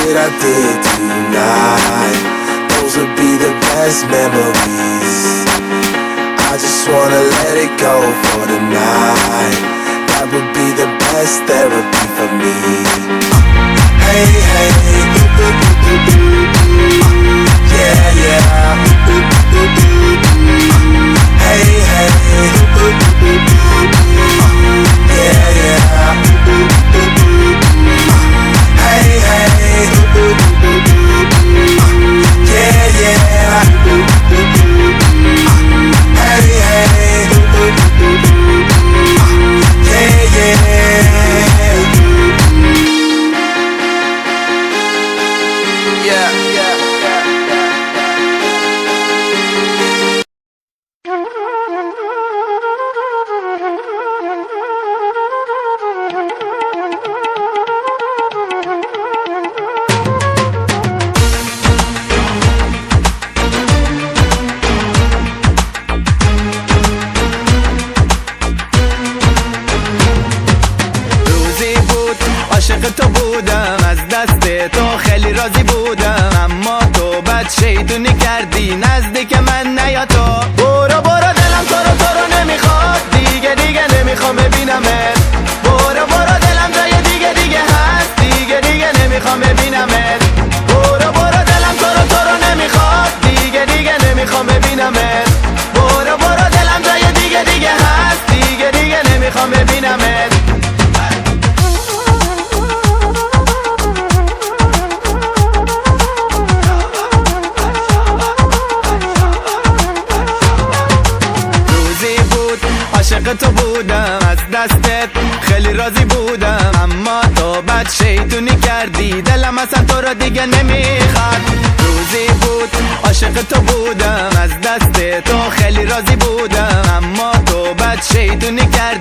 shit I did tonight, those would be the best memories. I just wanna let it go for the night. That would be the best therapy for me. Hey, hey, ooh, ooh, ooh, ooh, ooh. Yeah, yeah. Ooh, ooh, ooh, ooh. Hey, hey, ooh, ooh, ooh, ooh. Yeah, yeah. Ooh, ooh, ooh, ooh. Hey, hey, ooh, ooh, ooh, ooh. Yeah, yeah. Ooh, ooh, ooh, ooh. Hey, hey, ooh, ooh, ooh, ooh. Yeah, yeah. عاشق تو بودم، از دست تو خیلی راضی بودم، اما تو بد شیطونی کردی، نزدیک من نیا تو. برو برو دلم تو رو نمیخواد، دیگه نمیخوام ببینمت. برو برو دلم جای دیگه هست، دیگه نمیخوام ببینمت. برو برو دلم تو رو نمیخواد، دیگه نمیخوام ببینمت. برو برو دلم جای دیگه هست، دیگه نمیخوام ببینمت. عاشق تو بودم، از دستت خیلی راضی بودم، اما تو بد شیطونی کردی، دلم اصلا تو را دیگه نمیخواد. روزی بود عاشق تو بودم، از دست تو خیلی راضی بودم، اما تو بد شیطونی کردی.